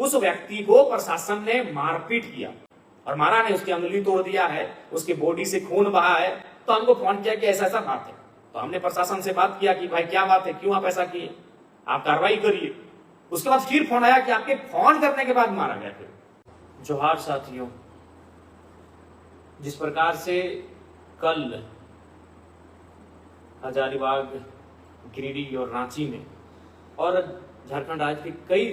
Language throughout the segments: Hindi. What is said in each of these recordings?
उस व्यक्ति को प्रशासन ने मारपीट किया और मारा नहीं, उसकी अंगुली तोड़ दिया है, उसकी बॉडी से खून बहा है, तो हमको फोन किया कि ऐसा ऐसा बात है। तो हमने प्रशासन से बात किया कि भाई क्या बात है, क्यों आप ऐसा किए, आप कार्रवाई करिए। उसके बाद फिर फोन आया कि आपके फोन करने के बाद मारा गया। फिर जोहार साथियों, जिस प्रकार से कल हजारीबाग, गिरिडीह और रांची में और झारखंड राज्य के कई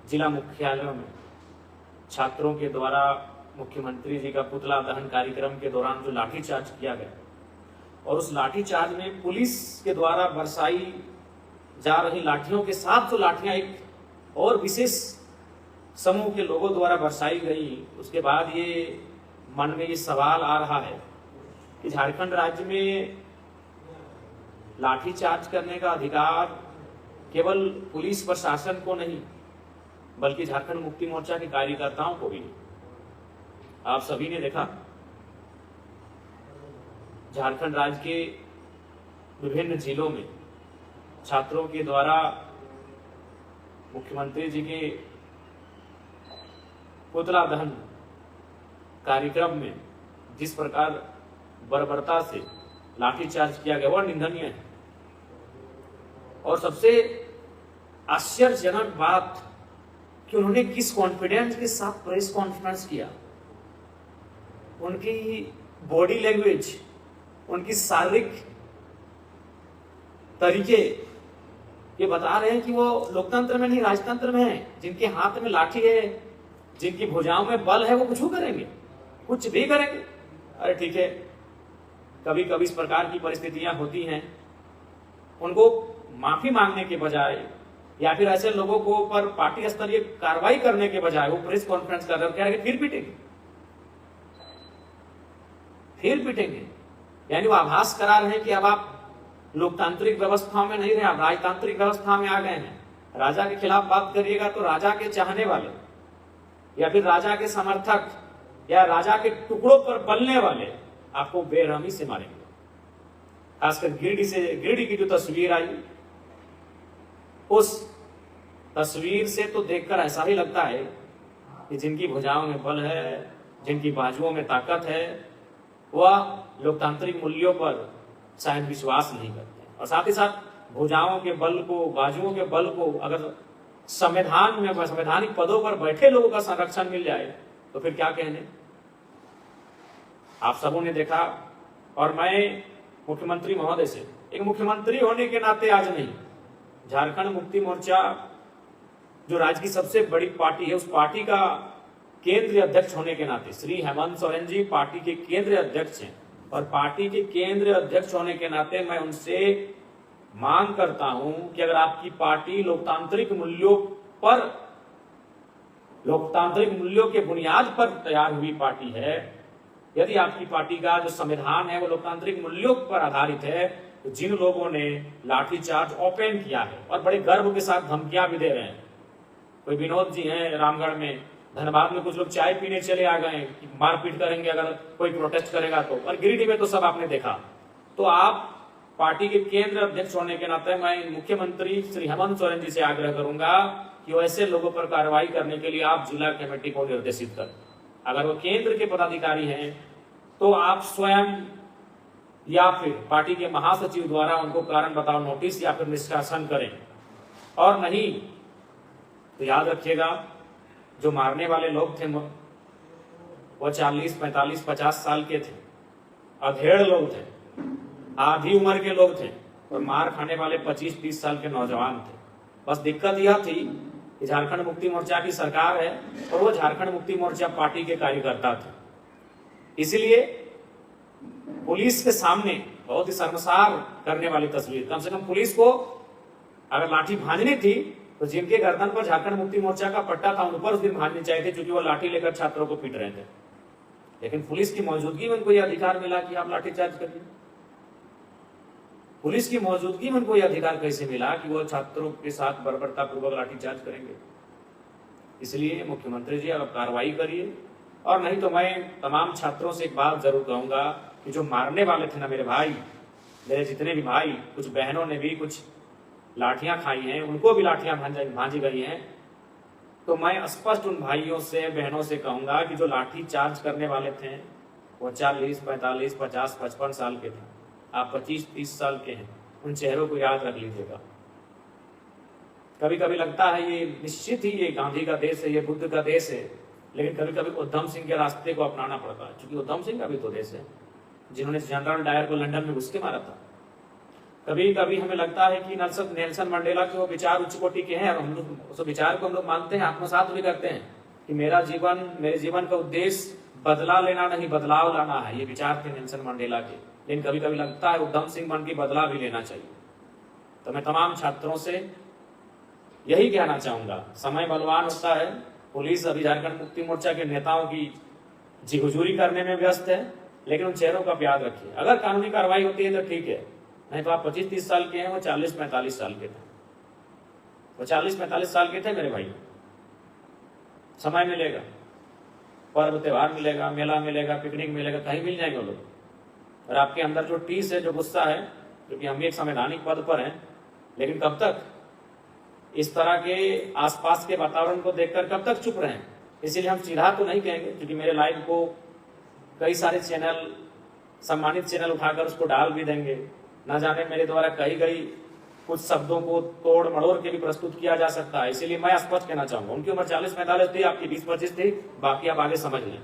जिला मुख्यालयों में छात्रों के द्वारा मुख्यमंत्री जी का पुतला दहन कार्यक्रम के दौरान जो लाठीचार्ज किया गया और उस लाठीचार्ज में पुलिस के द्वारा बरसाई जा रही लाठियों के साथ जो लाठियां एक और विशेष समूह के लोगों द्वारा बरसाई गई, उसके बाद ये मन में ये सवाल आ रहा है कि झारखंड राज्य में लाठीचार्ज करने का अधिकार केवल पुलिस प्रशासन को नहीं बल्कि झारखंड मुक्ति मोर्चा के कार्यकर्ताओं को भी नहीं। आप सभी ने देखा झारखंड राज्य के विभिन्न जिलों में छात्रों के द्वारा मुख्यमंत्री जी के पुतला दहन कार्यक्रम में जिस प्रकार बर्बरता से लाठीचार्ज किया गया वह निंदनीय है। और सबसे आश्चर्यजनक बात कि उन्होंने किस कॉन्फिडेंस के साथ प्रेस कॉन्फ्रेंस किया, उनकी बॉडी लैंग्वेज, उनकी शारीरिक तरीके ये बता रहे हैं कि वो लोकतंत्र में नहीं राजतंत्र में है। जिनके हाथ में लाठी है, जिनकी भुजाओं में बल है, वो कुछ करेंगे, कुछ भी करेंगे। अरे ठीक है, कभी कभी इस प्रकार की परिस्थितियां होती हैं, उनको माफी मांगने के बजाय या फिर ऐसे लोगों को ऊपर पार्टी स्तरीय कार्रवाई करने के बजाय वो प्रेस कॉन्फ्रेंस कर रहे हो, कह रहे फिर पीटेंगे। यानी वो आभास करा रहे हैं कि अब आप लोकतांत्रिक व्यवस्था में नहीं रहे, आप राजतांत्रिक व्यवस्था में आ गए हैं। राजा के खिलाफ बात करिएगा तो राजा के चाहने वाले या फिर राजा के समर्थक या राजा के टुकड़ों पर पलने वाले आपको बेरहमी से मारेंगे। खासकर गिरिडीह की जो तस्वीर आई, उस तस्वीर से तो देखकर ऐसा ही लगता है कि जिनकी भुजाओं में बल है, जिनकी बाजुओं में ताकत है, वह लोकतांत्रिक मूल्यों पर शायद विश्वास नहीं करते। और साथ ही साथ भुजाओं के बल को, बाजुओं के बल को अगर संविधान में संवैधानिक पदों पर बैठे लोगों का संरक्षण मिल जाए तो फिर क्या कहने। आप सबों ने देखा, और मैं मुख्यमंत्री महोदय से एक मुख्यमंत्री होने के नाते आज नहीं, झारखंड मुक्ति मोर्चा जो राज्य की सबसे बड़ी पार्टी है, उस पार्टी का केंद्रीय अध्यक्ष होने के नाते श्री हेमंत सोरेन जी पार्टी के केंद्रीय अध्यक्ष हैं, और पार्टी के केंद्रीय अध्यक्ष होने के नाते मैं उनसे मांग करता हूं कि अगर आपकी पार्टी लोकतांत्रिक मूल्यों के बुनियाद पर तैयार हुई पार्टी है, यदि आपकी पार्टी का जो संविधान है वो लोकतांत्रिक मूल्यों पर आधारित है, तो जिन लोगों ने लाठीचार्ज ओपन किया है और बड़े गर्व के साथ धमकियां भी दे रहे हैं, कोई विनोद जी हैं रामगढ़ में, धनबाद में कुछ लोग चाय पीने चले आ गए कि मारपीट करेंगे अगर कोई प्रोटेस्ट करेगा तो, और गिरिडीह में तो सब आपने देखा। तो आप पार्टी के केंद्र अध्यक्ष होने के नाते मैं मुख्यमंत्री श्री हेमंत सोरेन जी से आग्रह करूंगा कि ऐसे लोगों पर कार्रवाई करने के लिए आप जिला कमेटी को निर्देशित करें। अगर वो केंद्र के पदाधिकारी हैं तो आप स्वयं या फिर पार्टी के महासचिव द्वारा उनको कारण बताओ नोटिस या फिर निष्कासन करें, और नहीं तो याद रखिएगा जो मारने वाले लोग थे वो 40, 45, 50 साल के थे, अधेड़ लोग थे, आधी उम्र के लोग थे, और मार खाने वाले 25, 30 साल के नौजवान थे। बस दिक्कत यह थी कि झारखंड मुक्ति मोर्चा की सरकार है और वो झारखंड मुक्ति मोर्चा पार्टी के कार्यकर्ता थे, इसलिए पुलिस के सामने बहुत ही शर्मसार करने वाली तस्वीर। कम से कम पुलिस को अगर लाठी भांजनी थी तो जिनके गर्दन पर झारखंड मुक्ति मोर्चा का पट्टा था उन पर उस दिन भांजनी चाहिए थी, क्योंकि वो लाठी लेकर छात्रों को पीट रहे थे। लेकिन पुलिस की मौजूदगी में उनको यह अधिकार मिला कि आप लाठीचार्ज करिए। पुलिस की मौजूदगी में उनको यह अधिकार कैसे मिला कि वो छात्रों के साथ बर्बरता पूर्वक लाठीचार्ज करेंगे। इसलिए मुख्यमंत्री जी आप कार्रवाई करिए, और नहीं तो मैं तमाम छात्रों से एक बात जरूर कहूंगा कि जो मारने वाले थे ना मेरे भाई, मेरे जितने भी भाई, कुछ बहनों ने भी कुछ लाठियां खाई हैं, उनको भी लाठियां भांजी गई हैं, तो मैं स्पष्ट उन भाइयों से बहनों से कहूंगा कि जो लाठी चार्ज करने वाले थे वो 40, 45, 50, 55 साल के थे, आप 25, 30 साल के हैं। उन चेहरों को याद रख लीजिएगा। कभी कभी लगता है ये निश्चित ही ये गांधी का देश है, ये बुद्ध का देश है, लेकिन कभी कभी उद्धम सिंह के रास्ते को अपनाना पड़ता है, क्योंकि उद्धम सिंह का भी तो देश है, जिन्होंने जनरल डायर को लंदन में घुस के मारा था। कभी कभी हमें लगता है कि नेल्सन मंडेला के वो विचार उच्च कोटि के हैं, और हम लोग उस विचार को हम लोग मानते हैं, आत्मसात भी करते हैं कि मेरे जीवन का उद्देश्य बदला लेना नहीं, बदलाव लाना है। ये विचार थे नेल्सन मंडेला के। लेकिन कभी कभी लगता है उद्धम सिंह बन के बदला भी लेना चाहिए। तो मैं तमाम छात्रों से यही कहना चाहूंगा, समय बलवान होता है। पुलिस अभी झारखंड मुक्ति मोर्चा के नेताओं की जी हुजूरी करने में व्यस्त है, लेकिन उन चेहरों का याद रखिए। अगर कानूनी कार्रवाई होती है तो ठीक है, नहीं तो आप 25-30 साल के हैं, वो 40-45 साल के थे। वो 40-45 साल के थे मेरे भाई। समय मिलेगा, पर्व त्योहार मिलेगा, मेला मिलेगा, पिकनिक मिलेगा, कहीं मिल जाएंगे वो लोग। और आपके अंदर जो टीस है, जो गुस्सा है, क्योंकि हम भी एक संवैधानिक पद पर हैं, लेकिन कब तक इस तरह के आसपास के वातावरण को देखकर कब तक चुप रहें? इसीलिए हम सीधा तो नहीं कहेंगे, क्योंकि मेरे लाइव को कई सारे चैनल, सम्मानित चैनल उठाकर उसको डाल भी देंगे। ना जाने मेरे द्वारा कही गई कुछ शब्दों को तोड़ मड़ोड़ के भी प्रस्तुत किया जा सकता है। इसीलिए मैं स्पष्ट कहना चाहूंगा, उनकी उम्र 40-45 थी, आपकी 20-25 थी, बाकी आप आगे समझ लें।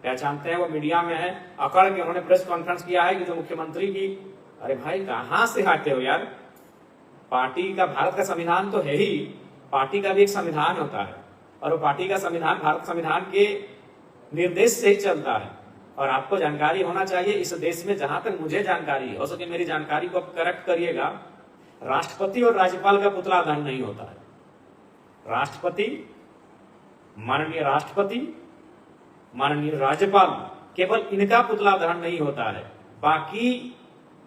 पहचानते हैं, वो मीडिया में है, अकड़ के उन्होंने प्रेस कॉन्फ्रेंस किया है कि जो मुख्यमंत्री की, अरे भाई कहां से आते हो यार? पार्टी का, भारत का संविधान तो है ही, पार्टी का भी एक संविधान होता है, और वो पार्टी का संविधान भारत संविधान के निर्देश से ही चलता है। और आपको जानकारी होना चाहिए, इस देश में जहां तक मुझे जानकारी है, हो सके मेरी जानकारी को आप करेक्ट करिएगा, राष्ट्रपति और राज्यपाल का पुतला दहन नहीं होता है। राष्ट्रपति, माननीय राष्ट्रपति, माननीय राज्यपाल, केवल इनका पुतला दहन नहीं होता है। बाकी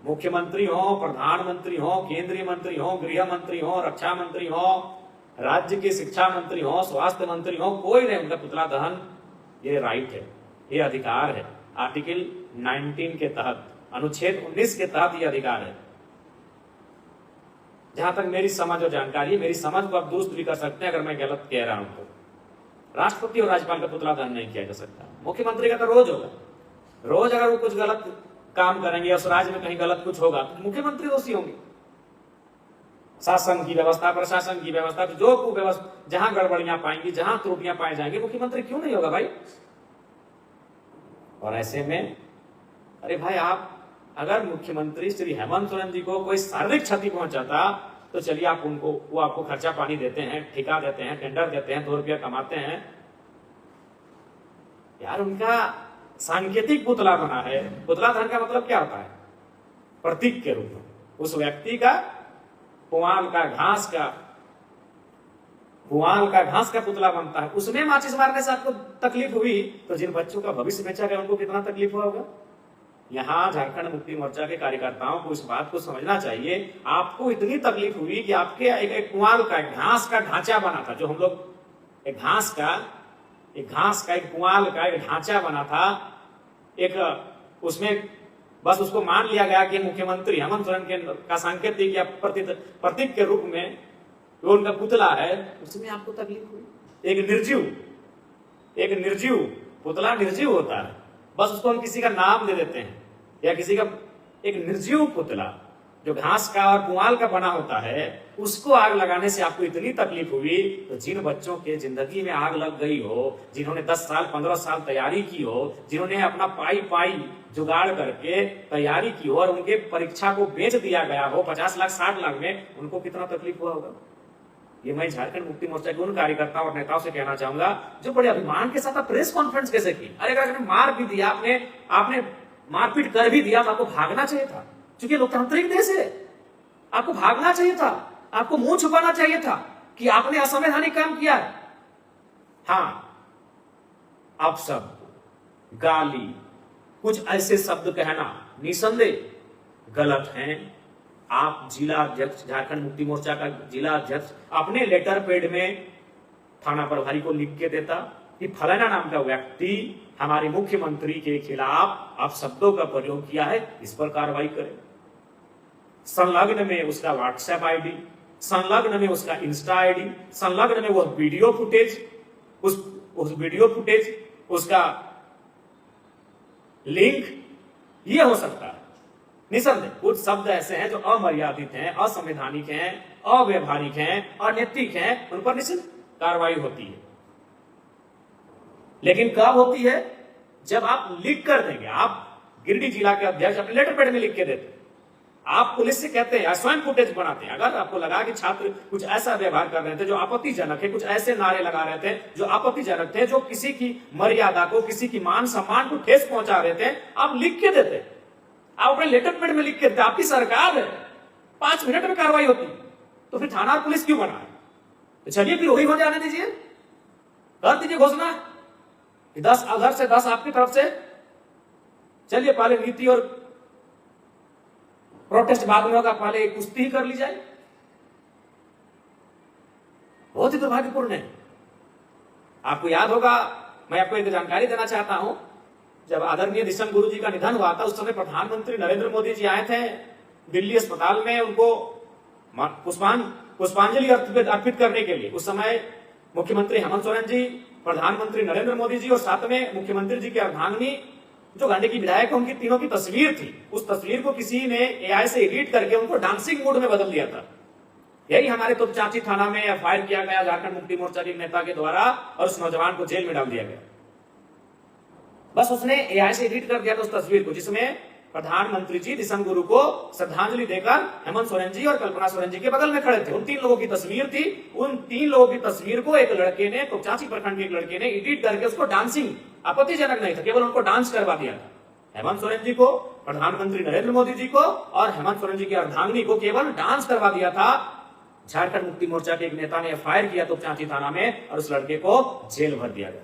मुख्यमंत्री हो, प्रधानमंत्री हो, केंद्रीय मंत्री हो, गृह मंत्री हो, रक्षा मंत्री हो, राज्य के शिक्षा मंत्री हो, स्वास्थ्य मंत्री हो, कोई नहीं, उनका पुतला दहन ये राइट है, ये अधिकार है। आर्टिकल 19 के तहत, अनुच्छेद 19 के तहत ये अधिकार है। जहां तक मेरी समझ और जानकारी, मेरी समझ को आप दुरुस्त भी कर सकते हैं अगर मैं गलत कह रहा हूं तो। राष्ट्रपति और राज्यपाल का पुतला दहन नहीं किया जा सकता। मुख्यमंत्री का तो रोज होगा, रोज अगर वो कुछ गलत काम करेंगे, उस राज्य में कहीं गलत कुछ होगा तो मुख्यमंत्री दोषी होंगे। शासन की व्यवस्था, प्रशासन की व्यवस्था, जो कुव्यवस्था, जहां गड़बड़ियां पाएंगी, जहां त्रुटियां पाई जाएंगी, मुख्यमंत्री क्यों नहीं होगा भाई? और ऐसे में अरे भाई, आप अगर मुख्यमंत्री श्री हेमंत सोरेन जी को कोई शारीरिक क्षति पहुंचाता तो चलिए आप उनको, वो आपको खर्चा पानी देते हैं, ठेका देते हैं, टेंडर देते हैं, 2 रुपया कमाते हैं यार। उनका सांकेतिक पुतला बना है। पुतला धन का मतलब क्या होता है? प्रतीक के रूप में उस व्यक्ति का, पुआल का, घास का पुतला बनता है। उसमें माचिस मारने से आपको तकलीफ हुई तो जिन बच्चों का भविष्य बेचा गया उनको कितना तकलीफ हुआ होगा? यहाँ झारखंड मुक्ति मोर्चा के कार्यकर्ताओं को इस बात को समझना चाहिए। आपको इतनी तकलीफ हुई कि आपके एक पुआल का, एक घास का ढांचा बना था, जो हम लोग एक घास का, एक पुआल का एक ढांचा बना था, एक उसमें बस उसको मान लिया गया कि मुख्यमंत्री हेमंत सोरेन का सांकेतिक या प्रतीक के रूप में वो उनका पुतला है, उसमें आपको तकलीफ हुई। एक निर्जीव पुतला निर्जीव होता है, बस उसको हम किसी का नाम दे देते हैं, या किसी का एक निर्जीव पुतला जो घास का और पुआल का बना होता है, उसको आग लगाने से आपको इतनी तकलीफ हुई। तो जिन बच्चों के जिंदगी में आग लग गई हो, जिन्होंने 10 साल 15 साल तैयारी की हो, जिन्होंने अपना पाई जुगाड़ करके तैयारी की हो और उनके परीक्षा को बेच दिया गया हो 50 लाख 60 लाख में, उनको कितना तकलीफ हुआ होगा? ये मैं झारखंड मुक्ति मोर्चा के उन कार्यकर्ताओं और नेताओं से कहना चाहूंगा जो बड़े अभिमान के साथ प्रेस कॉन्फ्रेंस कैसे की। अरे अगर मार भी दिया, आपने मारपीट कर भी दिया तो आपको भागना चाहिए था, क्योंकि लोकतांत्रिक देश है। आपको भागना चाहिए था, आपको मुंह छुपाना चाहिए था कि आपने असंवैधानिक काम किया है। हाँ, अब शब्द, गाली, कुछ ऐसे शब्द कहना निसंदेह गलत हैं। आप जिला अध्यक्ष, झारखंड मुक्ति मोर्चा का जिला अध्यक्ष, अपने लेटर पैड में थाना प्रभारी को लिख के देता कि फलाना नाम का व्यक्ति हमारे मुख्यमंत्री के खिलाफ आप शब्दों का प्रयोग किया है, इस पर कार्रवाई करें। संलग्न में उसका व्हाट्सएप आईडी, संलग्न में उसका इंस्टा आईडी, संलग्न में वह वीडियो फुटेज, उस वीडियो फुटेज, उसका लिंक, ये हो सकता है। निसंदेह कुछ शब्द ऐसे हैं जो अमर्यादित हैं, असंवैधानिक हैं, अव्यवहारिक हैं, अनैतिक हैं, उन पर निश्चित कार्रवाई होती है। लेकिन कब होती है? जब आप लिख कर देंगे। आप गिरिडीह जिला के अध्यक्ष अपने लेटर पैड में लिख के देते, आप पुलिस से कहते हैं, स्वयं फुटेज बनाते हैं। अगर आपको लगा कि छात्र कुछ ऐसा व्यवहार कर रहे थे जो आपत्तिजनक है, कुछ ऐसे नारे लगा रहे थे जो आपत्तिजनक थे, जो किसी की मर्यादा को, किसी की मान सम्मान को ठेस पहुंचा रहे थे, आप लिख के देते, आप अपने लेटर पैड में लिख के देते। आपकी सरकार है, 5 मिनट में कार्रवाई होती, तो फिर थाना और पुलिस क्यों बना है? तो चलिए फिर वही हो जाने दीजिए, कर दीजिए घोषणा कि 10 अगर से 10 आपकी तरफ से। चलिए पहले नीति और प्रोटेस्ट बाद में होगा, पहले कुश्ती ही कर ली जाए। बहुत ही दुर्भाग्यपूर्ण है। आपको याद होगा, मैं आपको एक जानकारी देना चाहता हूं, जब आदरणीय दिशम गुरु जी का निधन हुआ था, उस समय प्रधानमंत्री नरेंद्र मोदी जी आए थे दिल्ली अस्पताल में उनको पुष्पांजलि अर्पित करने के लिए। उस समय मुख्यमंत्री हेमंत सोरेन जी, प्रधानमंत्री नरेंद्र मोदी जी और साथ में मुख्यमंत्री जी की अर्धांगिनी जो गांधी की विधायक, उनकी तीनों की तस्वीर थी। उस तस्वीर को किसी ने एआई से एडिट करके उनको डांसिंग मूड में बदल दिया था। यही हमारे तोपचांची थाना में एफआईआर किया गया झारखंड मुक्ति मोर्चा के नेता के द्वारा, और उस नौजवान को जेल में डाल दिया गया। बस उसने एआई से एडिट कर दिया था उस तस्वीर को, जिसमें प्रधानमंत्री जी दिसम गुरु को श्रद्धांजलि देकर हेमंत सोरेन जी और कल्पना सोरेन जी के बगल में खड़े थे। उन 3 लोगों की तस्वीर थी। उन 3 लोगों की तस्वीर को एक लड़के ने, तोपचांची प्रखंड के एक लड़के ने एडिट करके उसको डांसिंग, आपत्तिजनक नहीं था, केवल उनको डांस करवा दिया था। हेमंत सोरेन जी को, प्रधानमंत्री नरेंद्र मोदी जी को और हेमंत सोरेन जी की अर्धांगिनी को केवल डांस करवा दिया था। झारखंड मुक्ति मोर्चा के एक नेता ने एफआईआर किया तोपचांची थाना में, और उस लड़के को जेल भर दिया गया।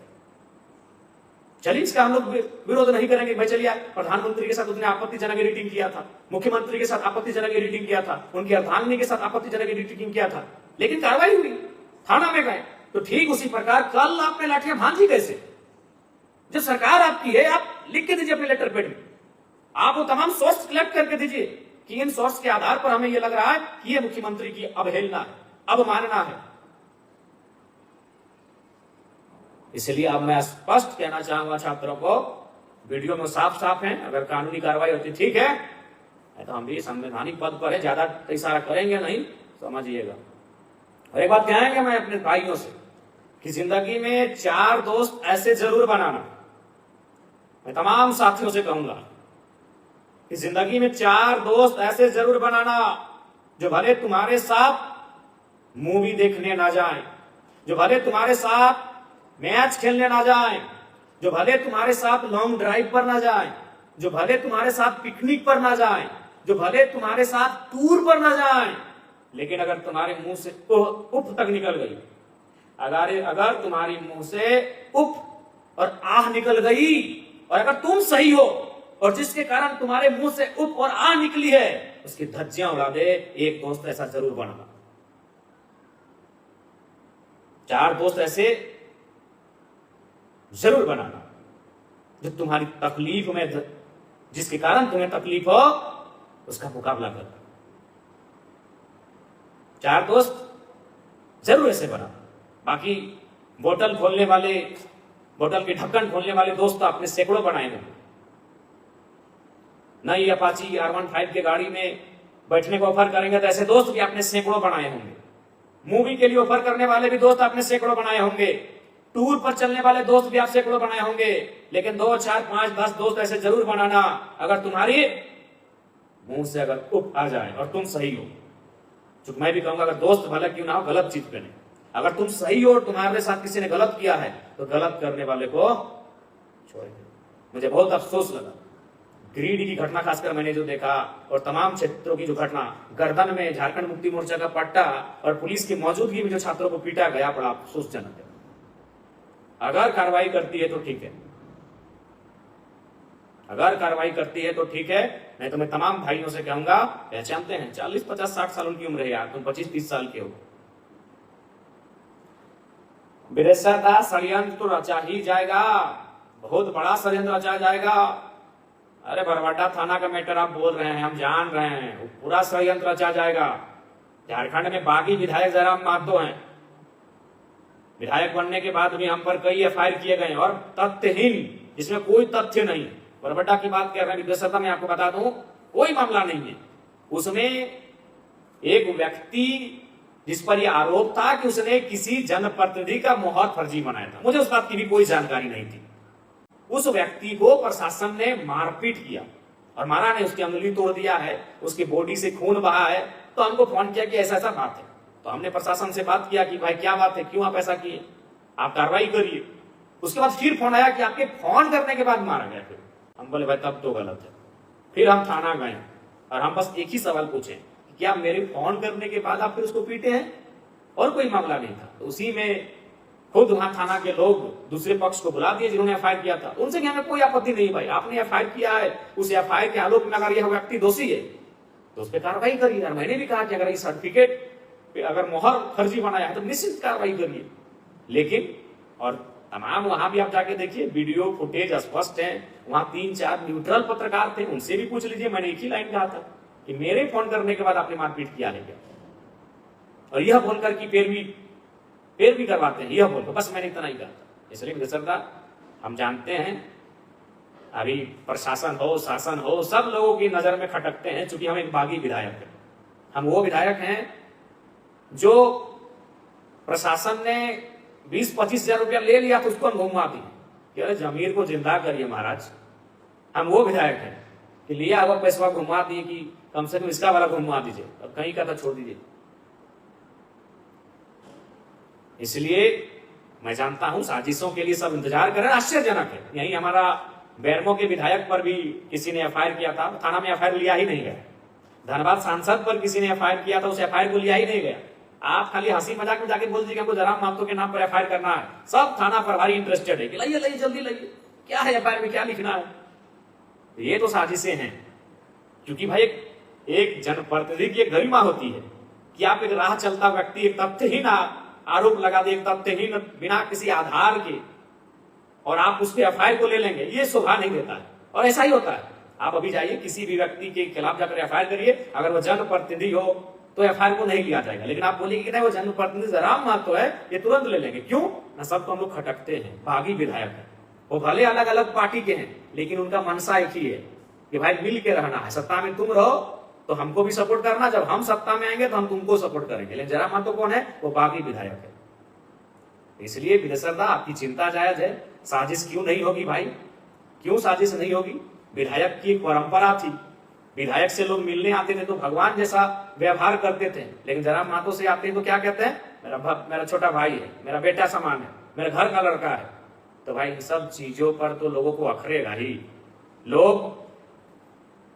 चलिए इसका हम लोग विरोध नहीं करेंगे भाई। चलिए, प्रधानमंत्री के साथ उसने आपत्तिजनक एडिटिंग किया था, मुख्यमंत्री के साथ आपत्तिजनक एडिटिंग किया था, उनकी अर्धांगिनी के साथ आपत्तिजनक एडिटिंग किया था, लेकिन कार्रवाई हुई, थाना में गए। तो ठीक उसी प्रकार कल आपने लाठियां भांजी कैसे? जो सरकार आपकी है, आप लिख के दीजिए अपने लेटर पैड में, आप वो तमाम सोर्स कलेक्ट करके दीजिए कि इन सोर्स के आधार पर हमें यह लग रहा है कि ये मुख्यमंत्री की अवहेलना है, अवमानना है। इसलिए अब मैं स्पष्ट कहना चाहूंगा छात्रों को, वीडियो में साफ साफ है, अगर कानूनी कार्रवाई होती ठीक है, तो हम भी संवैधानिक पद पर है, ज्यादा इशारा करेंगे नहीं, समझिएगा। और एक बात कहेंगे मैं अपने भाइयों से कि जिंदगी में 4 दोस्त ऐसे जरूर बनाना। मैं तमाम साथियों से कहूंगा कि जिंदगी में 4 दोस्त ऐसे जरूर बनाना जो भले तुम्हारे साथ मूवी देखने ना जाएं, जो भले तुम्हारे साथ मैच खेलने ना जाएं, जो भले तुम्हारे साथ लॉन्ग ड्राइव पर ना जाएं, जो भले तुम्हारे साथ पिकनिक पर ना जाएं, जो भले तुम्हारे साथ टूर पर ना जाएं, लेकिन अगर तुम्हारे मुंह से उफ तक निकल गई, अगर तुम्हारी मुंह से उफ और आह निकल गई, और अगर तुम सही हो और जिसके कारण तुम्हारे मुंह से उफ और आह निकली है, उसकी धज्जियां उड़ा दे, एक दोस्त ऐसा जरूर बनाना। 4 दोस्त ऐसे जरूर बनाना जो तुम्हारी तकलीफ में, जिसके कारण तुम्हें तकलीफ हो, उसका मुकाबला करना। 4 दोस्त जरूर ऐसे बनाना। बाकी बोतल खोलने वाले, बोतल के ढक्कन खोलने वाले दोस्त तो आपने सैकड़ों बनाए होंगे। नई अपाची R15 के गाड़ी में बैठने को ऑफर करेंगे तो ऐसे दोस्त भी आपने सैकड़ों बनाए होंगे। मूवी के लिए ऑफर करने वाले भी दोस्त आपने सैकड़ों बनाए होंगे। टूर पर चलने वाले दोस्त भी आप सैकड़ों बनाए होंगे। लेकिन 2, 4, 5, 10 दोस्त ऐसे जरूर बनाना, अगर तुम्हारी मुंह से अगर उप आ जाए और तुम सही हो। चूंकि मैं भी कहूंगा, अगर दोस्त भला क्यों ना हो, गलत चीज पे नहीं। अगर तुम सही हो और तुम्हारे साथ किसी ने गलत किया है, तो गलत करने वाले को छोड़ दो। मुझे बहुत अफसोस लगा गिरिडीह की घटना, खासकर मैंने जो देखा, और तमाम क्षेत्रों की जो घटना, गर्दन में झारखंड मुक्ति मोर्चा का पट्टा और पुलिस की मौजूदगी में जो छात्रों को पीटा गया, बड़ा अफसोसजनक है। अगर कार्रवाई करती है तो ठीक है, अगर कार्रवाई करती है तो ठीक है, नहीं तो मैं तमाम भाइयों से कहूंगा, पहचानते हैं 40, 50, 60 साल उनकी उम्र है यार, तुम 25, 30 साल के हो। विदेशा षड्यंत्र तो रचा ही जाएगा, बहुत बड़ा षड्यंत्र रचा जाएगा। अरे बरवाडा थाना का मैटर आप बोल रहे हैं, हम जान रहे हैं, पूरा षड्यंत्र रचा जाएगा। झारखंड में बागी विधायक जयराम मातो हैं, विधायक बनने के बाद भी हम पर कई एफआईआर किए गए और तथ्यहीन, जिसमें कोई तथ्य नहीं। बरबड्डा की बात कर रहे हैं विधानसभा में, आपको बता दूं कोई मामला नहीं है। उसमें एक व्यक्ति जिस पर यह आरोप था कि उसने किसी जनप्रतिनिधि का मोहर फर्जी बनाया था, मुझे उस बात की भी कोई जानकारी नहीं थी। उस व्यक्ति को प्रशासन ने मारपीट किया और मारा नहीं, उसकी अंगुली तोड़ दिया है, उसकी बॉडी से खून बहा है। तो हमको फोन किया कि ऐसा ऐसा बात है। तो हमने प्रशासन से बात किया कि भाई क्या बात है, क्यों आप ऐसा किए, आप कार्रवाई करिए। उसके बाद फिर फोन आया कि आपके फोन करने के बाद मारा गया। फिर हम बोले भाई तब तो गलत है। फिर हम थाना गए और हम बस एक ही सवाल पूछे, क्या मेरे फोन करने के बाद आप फिर उसको पीटे हैं? और कोई मामला नहीं था। तो उसी में खुद वहां थाना के लोग दूसरे पक्ष को बुला दिए जिन्होंने एफआईआर किया था। उनसे हमें कोई आपत्ति नहीं, भाई आपने एफआईआर किया है, उस एफआईआर के आलोक में अगर यह व्यक्ति दोषी है तो उस पर कार्रवाई करिए। और मैंने भी कहा कि अगर ये सर्टिफिकेट अगर मोहर फर्जी बनाया है तो निश्चित कार्रवाई करिए। लेकिन और तमाम वहां भी आप जाके देखिए, वीडियो फुटेज स्पष्ट है। वहां 3-4 न्यूट्रल पत्रकार थे, उनसे भी पूछ लीजिए। मैंने एक ही लाइन कहा था कि मेरे फोन करने के बाद आपने मारपीट किया है क्या, और यह बोलकर कि पैर भी करवाते हैं, यह बोलकर बस मैंने इतना ही कहा था। इसलिए सरकार, हम जानते हैं अभी प्रशासन हो शासन हो सब लोगों की नजर में खटकते हैं, चूंकि हम एक बागी विधायक हैं। हम वो विधायक हैं जो प्रशासन ने 20-25 हजार रुपया ले लिया तो उसको हम घुमा दिए। अरे जमीर को जिंदा करिए महाराज। हम वो विधायक हैं कि लिया हुआ पैसा घुमा दिए कि कम से कम इसका वाला घुमा दीजिए और कहीं का तो छोड़ दीजिए। इसलिए मैं जानता हूं साजिशों के लिए सब इंतजार कर रहे हैं, आश्चर्यजनक है। यही हमारा बैरमो के विधायक पर भी किसी ने एफआईआर किया था, थाना में एफआईआर लिया ही नहीं गया। धनबाद सांसद पर किसी ने एफआईआर किया था, उस एफआईआर को लिया ही नहीं गया। आप खाली हंसी मजाक में जाके बोल दीजिए हमको जयराम मातो के नाम पर एफआईआर करना है। सब थाना प्रभारी इंटरेस्टेड है कि लाइए लाइए जल्दी लाइए, क्या है एफआईआर में क्या लिखना है। ये तो साजिशें हैं, क्योंकि भाई एक जनप्रतिनिधि की एक गरिमा होती है कि आप एक राह चलता व्यक्ति एक तथ्यहीन आरोप लगा दे, एक तथ्यहीन बिना किसी आधार के, और आप उस पर एफआईआर को ले लेंगे, ये शोभा नहीं देता है। और ऐसा ही होता है। आप अभी जाइए किसी भी व्यक्ति के खिलाफ जाकर एफआईआर करिए, अगर वो जनप्रतिनिधि हो तो एफआईआर को नहीं लिया जाएगा। लेकिन आप बोलेंगे कि नहीं वो जनप्रतिनिधि जयराम मातो है, ये तुरंत ले लेंगे। क्यों ना, सब तो हम लोग खटकते हैं, बागी विधायक है। वो भले अलग अलग पार्टी के हैं लेकिन उनका मनसा एक ही है कि भाई मिल के रहना है। सत्ता में तुम रहो तो हमको भी सपोर्ट करना, जब हम सत्ता में आएंगे तो हम तुमको सपोर्ट करेंगे। लेकिन जयराम मातो कौन है, वो बागी विधायक है। इसलिए विधायक आपकी चिंता जायज है। साजिश क्यों नहीं होगी भाई, क्यों साजिश नहीं होगी? विधायक की एक परंपरा थी, विधायक से लोग मिलने आते थे तो भगवान जैसा व्यवहार करते थे। लेकिन जयराम मातो से आते हैं तो क्या कहते हैं, मेरा छोटा भाई है, मेरा बेटा समान है, मेरे घर का लड़का है। तो भाई इन सब चीजों पर तो लोगों को अखरेगा ही। लोग,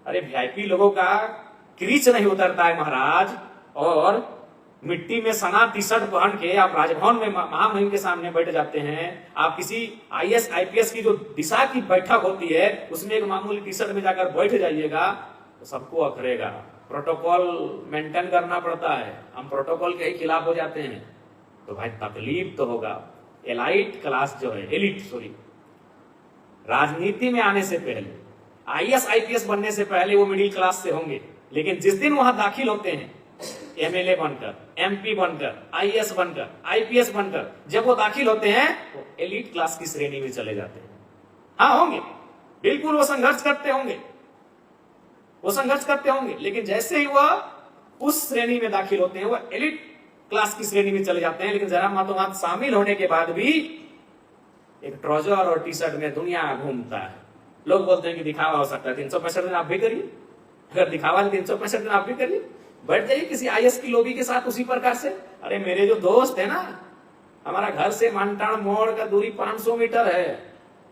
अरे वीआईपी लोगों का क्रीच नहीं उतरता है महाराज। और मिट्टी में सना टी शर्ट पहन के आप राजभवन में महामहिम के सामने बैठ जाते हैं। आप किसी आईएएस आईपीएस की जो दिशा की बैठक होती है उसमें एक मामूली टी शर्ट में जाकर बैठ जाइएगा तो सबको अखरेगा। प्रोटोकॉल मेंटेन करना पड़ता है, हम प्रोटोकॉल के ही खिलाफ हो जाते हैं तो भाई तकलीफ तो होगा। एलाइट क्लास जो है, एलिट सॉरी, राजनीति में आने से पहले, आईएएस आईपीएस बनने से पहले वो मिडिल क्लास से होंगे। लेकिन जिस दिन वहां दाखिल होते हैं एमएलए बनकर, एमपी बनकर, आईएएस बनकर, आईपीएस बनकर, जब वो दाखिल होते हैं तो एलिट क्लास की श्रेणी में चले जाते हैं। हाँ होंगे, बिल्कुल वो संघर्ष करते होंगे, वो संघर्ष करते होंगे। लेकिन जैसे ही वह उस श्रेणी में दाखिल होते हैं वो एलिट क्लास की श्रेणी में चले जाते हैं। लेकिन जयराम मातो वहां शामिल होने के बाद भी एक ट्राउजर और टी शर्ट में दुनिया घूमता है। लोग बोलते हैं कि दिखावा हो सकता है, 365 दिन आप भी करिए। अगर दिखावा है 365 दिन आप भी करिए, बैठ जाइए किसी आईएएस की लोबी के साथ उसी प्रकार से। अरे मेरे जो दोस्त है ना, हमारा घर से मानटाण मोड़ का दूरी 500 मीटर है।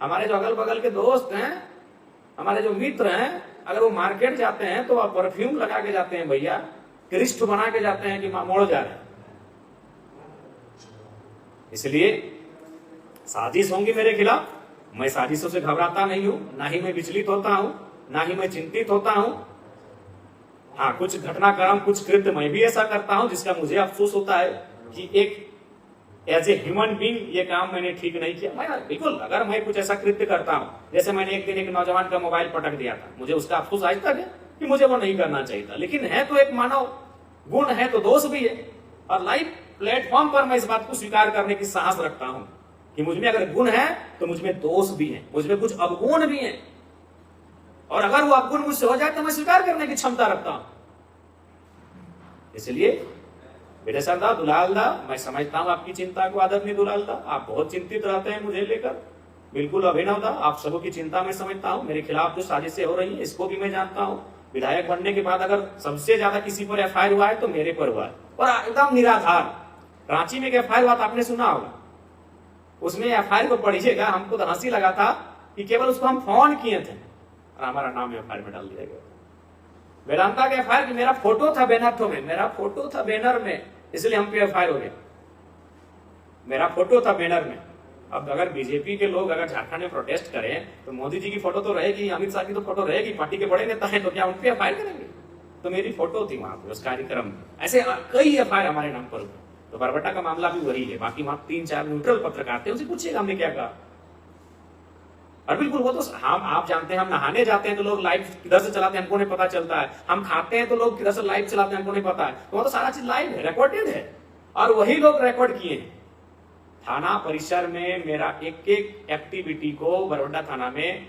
हमारे जो अगल बगल के दोस्त हैं, हमारे जो मित्र हैं, अगर वो मार्केट जाते हैं तो आप परफ्यूम लगा के जाते हैं भैया, क्रिस्ट बना के जाते हैं कि मोड़ जा रहे हैं। इसलिए साजिश होंगी मेरे खिलाफ, मैं साजिशों से घबराता नहीं हूं, ना ही मैं विचलित होता हूं, ना ही मैं चिंतित होता हूं। हाँ, कुछ घटनाक्रम, कुछ कृत्य मैं भी ऐसा करता हूं जिसका मुझे अफसोस होता है कि एक एज ए ह्यूमन बीइंग ये काम मैंने ठीक नहीं किया। मैं बिल्कुल, अगर मैं कुछ ऐसा कृत्य करता हूं, जैसे मैंने एक दिन एक नौजवान का मोबाइल पटक दिया था, मुझे उसका अफसोस आज तक है कि मुझे वो नहीं करना चाहिए था। लेकिन है तो एक मानव, गुण है तो दोष भी है, और लाइव प्लेटफॉर्म पर मैं इस बात को स्वीकार करने की साहस रखता हूं कि मुझमें अगर गुण है तो मुझमें दोष भी है, मुझमें कुछ अवगुण भी है, और अगर वो अवगुण मुझसे हो जाए तो मैं स्वीकार करने की क्षमता रखता हूं। इसलिए बेटे सरदार दुलाल दा, मैं समझता हूं आपकी चिंता को आदरणीय दुलाल दा, आप बहुत चिंतित रहते हैं मुझे लेकर, बिल्कुल अभिनव दा, आप सबों की चिंता मैं समझता हूं। मेरे खिलाफ जो साजिशें हो रही है इसको भी मैं जानता हूं। विधायक बनने के बाद अगर सबसे ज्यादा किसी पर एफआईआर हुआ है तो मेरे पर हुआ है, और एकदम निराधार। रांची में एक एफआईआर हुआ था, आपने सुना होगा, उसमें एफआईआर को पढ़िएगा, हमको तो हंसी लगा था कि केवल उसको हम फोन किए थे और हमारा नाम एफआईआर में डाल दिया गया। वेदांता के एफआईआर की मेरा फोटो था बैनर में, मेरा फोटो था बैनर में, इसलिए हम पे एफआईआर हो गया, मेरा फोटो था बैनर में। अब अगर बीजेपी के लोग अगर झारखंड में प्रोटेस्ट करें तो मोदी जी की फोटो तो रहेगी, अमित शाह की तो फोटो रहेगी, पार्टी के बड़े नेता हैं, तो क्या उन पे एफआईआर करेंगे? तो मेरी फोटो थी वहां पे उस कार्यक्रम में। ऐसे कई एफआईआर हमारे नाम पर हुए। तो बरबट्टा का मामला भी वही है, बाकी वहां 3-4 न्यूट्रल पत्रकार थे, उनसे पूछिएगा हमने क्या कहा। और बिल्कुल वो तो हम आप जानते हैं, हम नहाने जाते हैं तो लोग लाइव किधर से चलाते हैं हमको नहीं पता चलता है, हम खाते हैं तो लोग किधर से लाइव चलाते हैं हमको नहीं पता है, तो वो तो सारा चीज लाइव है, रिकॉर्डेड है, और वही लोग रिकॉर्ड किए हैं। थाना परिसर में मेरा एक एक एक्टिविटी को बरबट्टा थाना में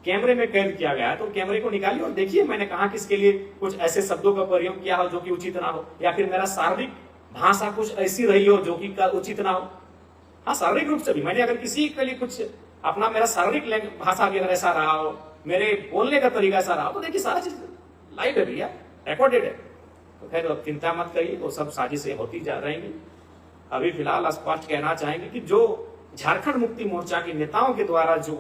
कैमरे में कैद किया गया है, तो कैमरे को निकालिए और देखिए मैंने कहा किसके लिए कुछ ऐसे शब्दों का प्रयोग किया हो जो कि उचित ना हो, या फिर मेरा शारीरिक भाषा कुछ ऐसी रही हो जो कि उचित ना हो। हाँ, शारीरिक रूप से भी मैंने अगर किसी के लिए कुछ अपना मेरा शारीरिक भाषा भी अगर ऐसा रहा हो, मेरे बोलने का तरीका ऐसा रहा हो, तो देखिए सारा चीज लाइव है भैया, रिकॉर्डेड है। तो खैर अब चिंता मत करिए, वो सब साजिशें होती जा रहेंगी। अभी फिलहाल स्पष्ट कहना चाहेंगे कि जो झारखंड मुक्ति मोर्चा के नेताओं के द्वारा जो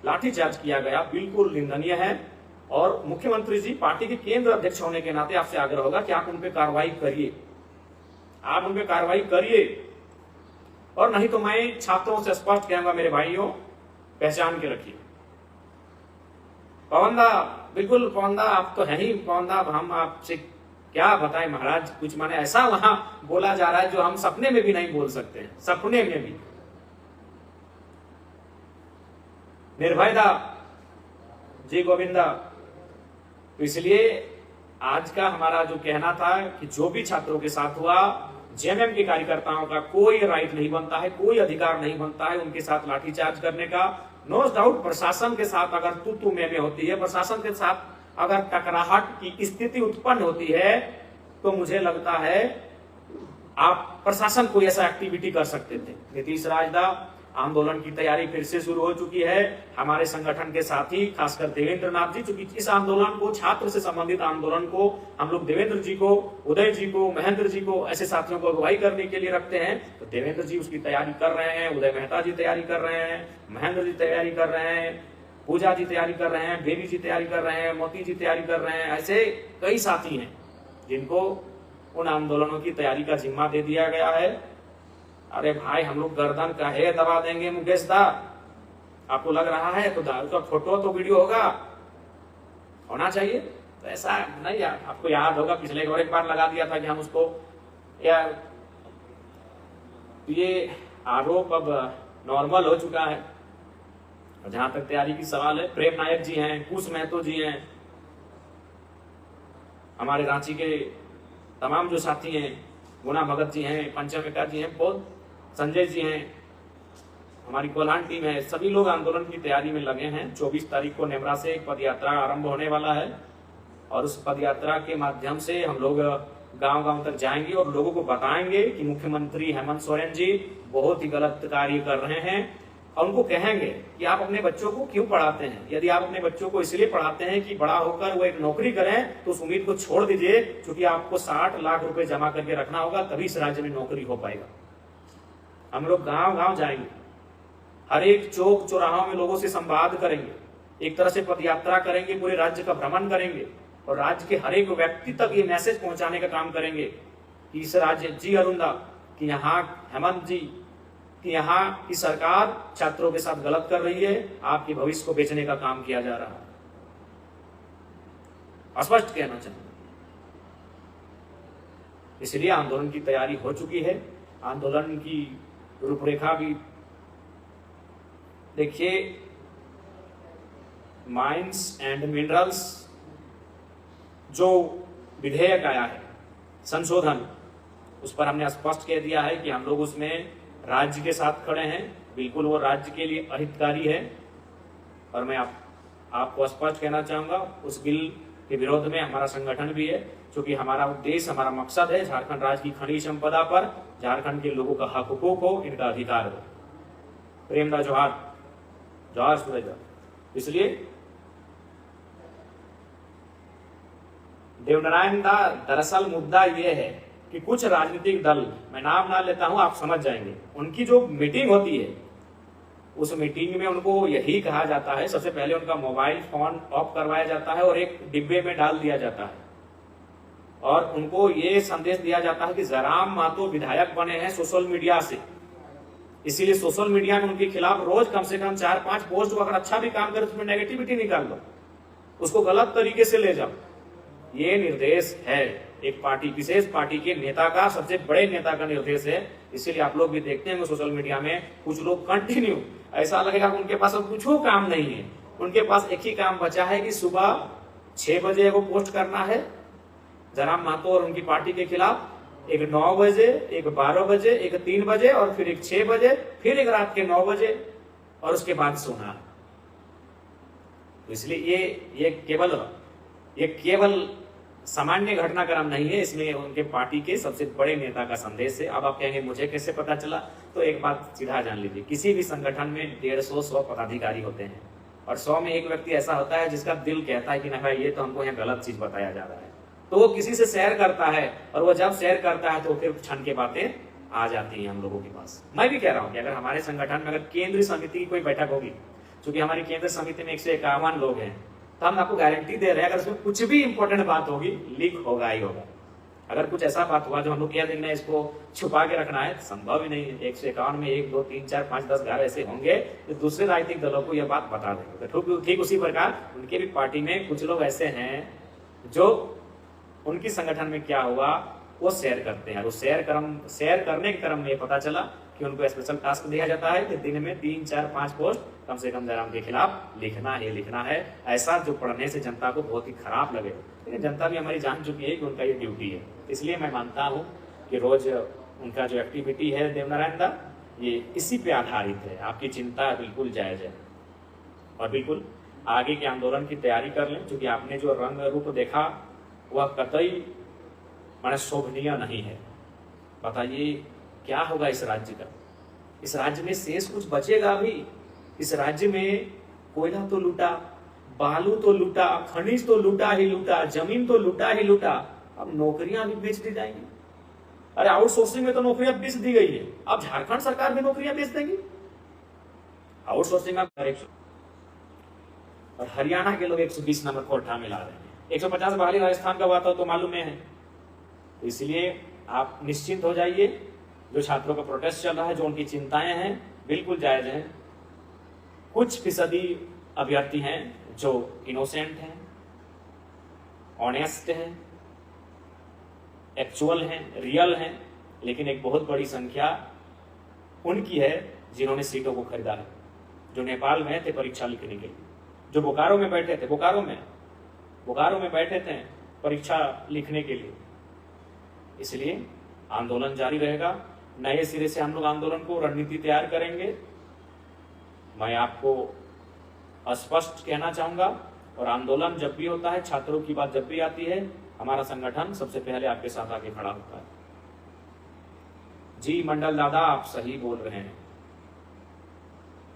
लाठीचार्ज किया गया बिल्कुल निंदनीय है, और मुख्यमंत्री जी पार्टी के केंद्र अध्यक्ष होने के नाते आपसे आग्रह होगा कि आप उन पर कार्रवाई करिए, आप उन पर कार्रवाई करिए, और नहीं तो मैं छात्रों से स्पष्ट कहूंगा मेरे भाइयों पहचान के रखिए। पवनदा, बिल्कुल पवनदा आप तो है ही पवनदा, हम आपसे क्या बताएं महाराज, कुछ माने ऐसा वहां बोला जा रहा है जो हम सपने में भी नहीं बोल सकते हैं, सपने में भी। निर्भयदा जी गोविंदा, तो इसलिए आज का हमारा जो कहना था कि जो भी छात्रों के साथ हुआ, जेएमएम के कार्यकर्ताओं का कोई राइट नहीं बनता है, कोई अधिकार नहीं बनता है उनके साथ लाठीचार्ज करने का। नो डाउट प्रशासन के साथ अगर तू में होती है, प्रशासन के साथ अगर टकराहट की स्थिति उत्पन्न होती है, तो मुझे लगता है आप प्रशासन को ऐसा एक्टिविटी कर सकते थे। नीतीश राजदा, आंदोलन की तैयारी फिर से शुरू हो चुकी है, हमारे संगठन के साथी खासकर देवेंद्र नाथ जी, चूंकि इस आंदोलन को, छात्र से संबंधित आंदोलन को हम लोग देवेंद्र जी को, उदय जी को, महेंद्र जी को, ऐसे साथियों को अगुवाई करने के लिए रखते हैं, तो देवेंद्र जी उसकी तैयारी कर रहे हैं, उदय मेहता जी तैयारी कर रहे हैं, महेंद्र जी तैयारी कर रहे हैं, पूजा जी तैयारी कर रहे हैं, बेबी जी तैयारी कर रहे हैं, मोती जी तैयारी कर रहे हैं। ऐसे कई साथी हैं जिनको उन आंदोलनों की तैयारी का जिम्मा दे दिया गया है। अरे भाई, हम लोग गर्दन काहे दबा देंगे मुकेश दा? आपको लग रहा है तो उसका फोटो तो वीडियो होना चाहिए, तो ऐसा नहीं यार। आपको याद होगा पिछले और एक बार लगा दिया था कि हम उसको यार, ये आरोप अब नॉर्मल हो चुका है। जहां तक तैयारी की सवाल है, प्रेम नायक जी हैं, कुश महतो जी हैं, हमारे रांची के तमाम जो साथी हैं, गुना भगत जी हैं, पंचम मेहता जी हैं, बहुत संजय जी हैं, हमारी कोल्हान टीम है, सभी लोग आंदोलन की तैयारी में लगे हैं। 24 तारीख को नेमरा से एक पदयात्रा आरंभ होने वाला है, और उस पदयात्रा के माध्यम से हम लोग गांव-गांव तक जाएंगे और लोगों को बताएंगे कि मुख्यमंत्री हेमंत सोरेन जी बहुत ही गलत कार्य कर रहे हैं, और उनको कहेंगे कि आप अपने बच्चों को क्यों पढ़ाते हैं। यदि आप अपने बच्चों को इसलिए पढ़ाते हैं कि बड़ा होकर वो एक नौकरी करें, तो उस उम्मीद को छोड़ दीजिए, क्योंकि आपको 60 लाख रुपए जमा करके रखना होगा, तभी इस राज्य में नौकरी हो पाएगा। हम लोग गांव-गांव जाएंगे, हर एक चौक चौराहों में लोगों से संवाद करेंगे, एक तरह से पदयात्रा करेंगे, पूरे राज्य का भ्रमण करेंगे, और राज्य के हर एक व्यक्ति तक ये मैसेज पहुंचाने का काम करेंगे कि इस राज्य जी अरुणदा, कि यहाँ हेमंत जी, कि यहाँ की सरकार छात्रों के साथ गलत कर रही है, आपके भविष्य को बेचने का काम किया जा रहा है। स्पष्ट कहना चाहूंगा। इसलिए आंदोलन की तैयारी हो चुकी है, आंदोलन की रूपरेखा भी देखिए। माइंस एंड मिनरल्स जो विधेयक आया है, संशोधन, उस पर हमने स्पष्ट कह दिया है कि हम लोग उसमें राज्य के साथ खड़े हैं, बिल्कुल वो राज्य के लिए अहितकारी है। और मैं आपको स्पष्ट कहना चाहूंगा, उस बिल के विरोध में हमारा संगठन भी है, क्योंकि हमारा उद्देश्य, हमारा मकसद है झारखंड राज्य की खनिज संपदा पर झारखंड के लोगों का हक हुकूक हो, इनका अधिकार हो। प्रेमदा जोहार, जोहार सूरज। इसलिए देवनारायण दा, दरअसल मुद्दा यह है कि कुछ राजनीतिक दल, मैं नाम ना लेता हूं, आप समझ जाएंगे, उनकी जो मीटिंग होती है उस मीटिंग में उनको यही कहा जाता है, सबसे पहले उनका मोबाइल फोन ऑफ करवाया जाता है और एक डिब्बे में डाल दिया जाता है, और उनको ये संदेश दिया जाता है कि जयराम महतो विधायक बने हैं सोशल मीडिया से, इसीलिए सोशल मीडिया में उनके खिलाफ रोज कम से कम 4-5 पोस्ट, अगर अच्छा भी काम करे तो उसमें नेगेटिविटी निकाल दो, उसको गलत तरीके से ले जाओ। ये निर्देश है एक पार्टी, विशेष पार्टी के नेता का, सबसे बड़े नेता का निर्देश है। इसीलिए आप लोग भी देखते हैं सोशल मीडिया में कुछ लोग कंटिन्यू, ऐसा लगेगा कि उनके पास अब कुछ काम नहीं है, उनके पास एक ही काम बचा है कि सुबह 6 बजे वो पोस्ट करना है जयराम महतो और उनकी पार्टी के खिलाफ, एक 9 बजे, एक 12 बजे, एक 3 बजे और फिर एक 6 बजे, फिर एक रात के 9 बजे, और उसके बाद सोना है। इसलिए ये केवल सामान्य घटनाक्रम नहीं है, इसमें उनके पार्टी के सबसे बड़े नेता का संदेश है। अब आप कहेंगे मुझे कैसे पता चला, तो एक बात सीधा जान लीजिए, किसी भी संगठन में 150-100 पदाधिकारी होते हैं, और 100 में एक व्यक्ति ऐसा होता है जिसका दिल कहता है कि ना भाई ये तो हमको यहाँ गलत चीज बताया जा रहा है, तो वो किसी से शेयर करता है, और वो जब शेयर करता है तो फिर क्षण के बातें आ जाती हैं हम लोगों के पास। मैं भी कह रहा हूँ कि अगर हमारे संगठन में अगर केंद्रीय समिति की कोई बैठक होगी, क्योंकि हमारी केंद्र समिति में 151 लोग हैं, तो हम आपको गारंटी दे रहे हैं अगर उसमें कुछ भी इंपॉर्टेंट बात होगी लीक होगा ही होगा। अगर कुछ ऐसा बात हुआ जो हम लोग कह देंगे इसको छुपा के रखना है, संभव ही नहीं है। 151 में 1, 2, 3, 4, 5, 10 घर ऐसे होंगे जो दूसरे राजनीतिक दलों को यह बात बता देंगे। तो ठीक उसी प्रकार उनके भी पार्टी में कुछ लोग ऐसे हैं जो उनकी संगठन में क्या हुआ वो शेयर करते हैं, और शेयर करने के क्रम में पता चला कि उनको स्पेशल टास्क दिया जाता है कि दिन में 3, 4, 5 पोस्ट कम से कम जयराम के खिलाफ लिखना है। ऐसा जो पढ़ने से जनता को बहुत ही खराब लगे, लेकिन जनता भी हमारी जान चुकी है कि उनका ये ड्यूटी है। इसलिए मैं मानता हूँ कि रोज उनका जो एक्टिविटी है देवनारायण दा, ये इसी पे आधारित है। आपकी चिंता बिल्कुल जायज है, और बिल्कुल आगे के आंदोलन की तैयारी कर लें, क्योंकि आपने जो रंग रूप देखा वह कतई माने शोभनीय नहीं है। बताइए क्या होगा इस राज्य का? इस राज्य में शेष कुछ बचेगा भी? इस राज्य में कोयला तो लूटा, बालू तो लूटा, खनिज तो लूटा ही लूटा, जमीन तो लूटा ही लूटा, अब नौकरियां भी बेच दी जाएंगी। अरे आउटसोर्सिंग में तो नौकरियां बेच दी गई है, अब झारखंड सरकार भी नौकरियां बेच देंगी आउटसोर्सिंग में। और हरियाणा के लोग 120 नंबर कोठा में ला रहे हैं, 150 बहाली राजस्थान का हुआ था तो मालूम है। तो इसलिए आप निश्चिंत हो जाइए, जो छात्रों का प्रोटेस्ट चल रहा है, जो उनकी चिंताएं हैं बिल्कुल जायज हैं। कुछ फीसदी अभ्यर्थी हैं जो इनोसेंट हैं, ऑनेस्ट हैं, एक्चुअल हैं, रियल हैं, लेकिन एक बहुत बड़ी संख्या उनकी है जिन्होंने सीटों को खरीदा है, जो नेपाल में थे परीक्षा लिखने के लिए, जो बोकारो में बैठे थे, बोकारो में बैठे थे परीक्षा लिखने के लिए। इसलिए आंदोलन जारी रहेगा, नए सिरे से हम लोग आंदोलन को रणनीति तैयार करेंगे। मैं आपको स्पष्ट कहना चाहूंगा, और आंदोलन जब भी होता है, छात्रों की बात जब भी आती है, हमारा संगठन सबसे पहले आपके साथ आके खड़ा होता है। जी मंडल दादा आप सही बोल रहे हैं।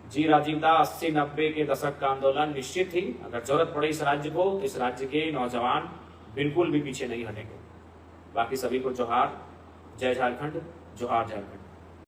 जी राजीव दा, 80-90 के दशक का आंदोलन निश्चित ही अगर जरूरत पड़े इस राज्य को, तो इस राज्य के नौजवान बिल्कुल भी पीछे नहीं हटेंगे। बाकी सभी को जोहार, जय झारखंड, जोहार झारखंड।